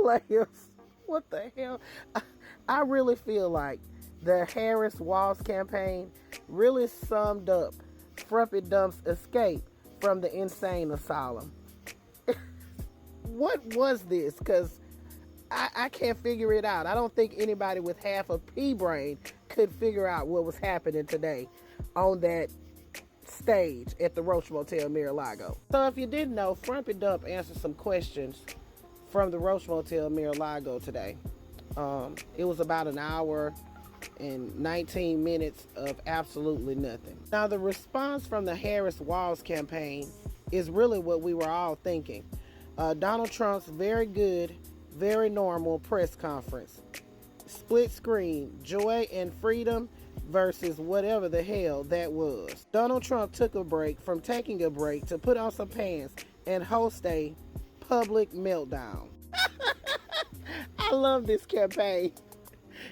players. What the hell? I really feel like the Harris Walz campaign really summed up Frumpy Dump's escape from the insane asylum. What was this? Because I can't figure it out. I don't think anybody with half a pea brain could figure out what was happening today on that stage at the Roach Motel Mar-a-Lago. So if you didn't know, Frumpy Dump answered some questions from the Roach Motel Mar-a-Lago today. It was about an hour and 19 minutes of absolutely nothing. Now the response from the Harris Walz campaign is really what we were all thinking. Donald Trump's very good, very normal press conference. Split screen, joy and freedom versus whatever the hell that was. Donald Trump took a break from taking a break to put on some pants and host a public meltdown. I love this campaign.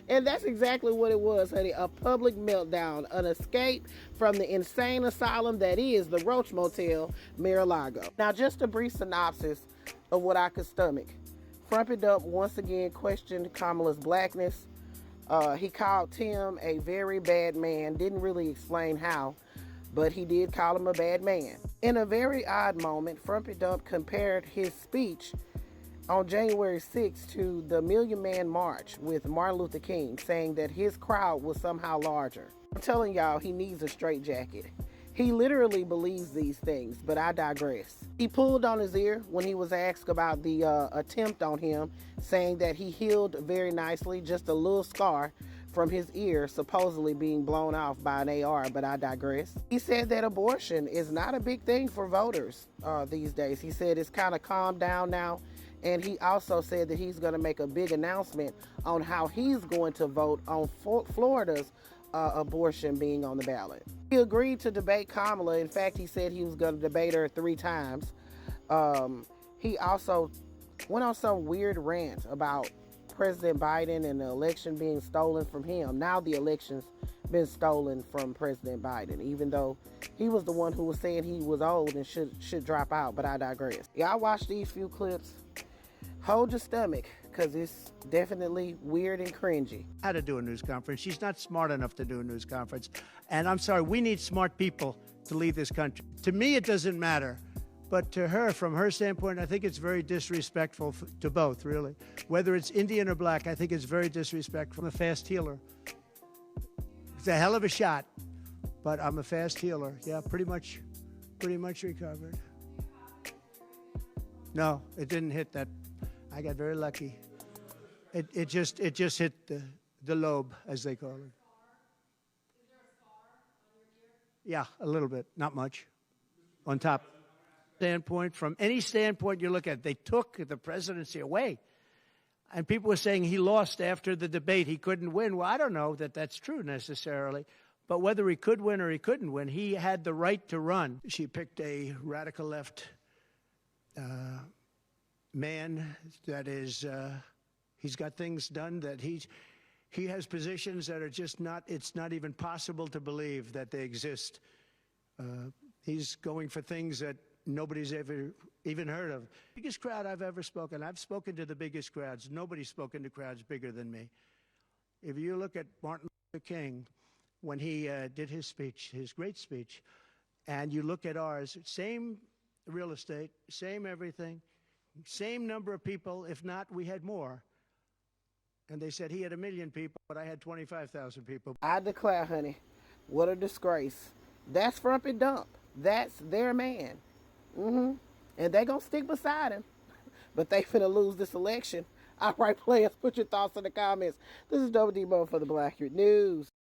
And that's exactly what it was, honey. A public meltdown, an escape from the insane asylum that is the Roach Motel Mar-a-Lago. Now, just a brief synopsis of what I could stomach. Frumpy Dump once again questioned Kamala's blackness. He called Tim a very bad man. Didn't really explain how, but he did call him a bad man. In a very odd moment, Frumpy Dump compared his speech on January 6th to the Million Man March with Martin Luther King, saying that his crowd was somehow larger. I'm telling y'all, he needs a straitjacket. He literally believes these things, but I digress. He pulled on his ear when he was asked about the attempt on him, saying that he healed very nicely, just a little scar from his ear supposedly being blown off by an AR, but I digress. He said that abortion is not a big thing for voters these days. He said it's kind of calmed down now. And he also said that he's going to make a big announcement on how he's going to vote on Florida's abortion being on the ballot. He agreed to debate Kamala. In fact, he said he was going to debate her 3 times. He also went on some weird rant about President Biden and the election being stolen from him. Now the election's been stolen from President Biden, even though he was the one who was saying he was old and should drop out, but I digress. Y'all watch these few clips. Hold your stomach, because it's definitely weird and cringy. How to do a news conference. She's not smart enough to do a news conference. And I'm sorry, we need smart people to lead this country. To me, it doesn't matter. But to her, from her standpoint, I think it's very disrespectful to both, really. Whether it's Indian or black, I think it's very disrespectful. I'm a fast healer. It's a hell of a shot, but I'm a fast healer. Yeah, pretty much recovered. No, it didn't hit that. I got very lucky. It just hit the lobe, as they call it. Is there a scar on your ear? Yeah, a little bit, not much. On top. From any standpoint you look at, they took the presidency away. And people were saying he lost after the debate. He couldn't win. Well, I don't know that that's true necessarily. But whether he could win or he couldn't win, he had the right to run. She picked a radical left man that is, he's got things done that he has positions that are just not, it's not even possible to believe that they exist. He's going for things that nobody's ever even heard of. Biggest crowd I've ever spoken. I've spoken to the biggest crowds. Nobody's spoken to crowds bigger than me. If you look at Martin Luther King, when he did his speech, his great speech, and you look at ours, same real estate, same everything, same number of people, if not, we had more. And they said he had 1 million people, but I had 25,000 people. I declare, honey, what a disgrace. That's Frumpy Dump. That's their man. And they gonna stick beside him. But they finna lose this election. All right, players, put your thoughts in the comments. This is Double D Mo for the Black News.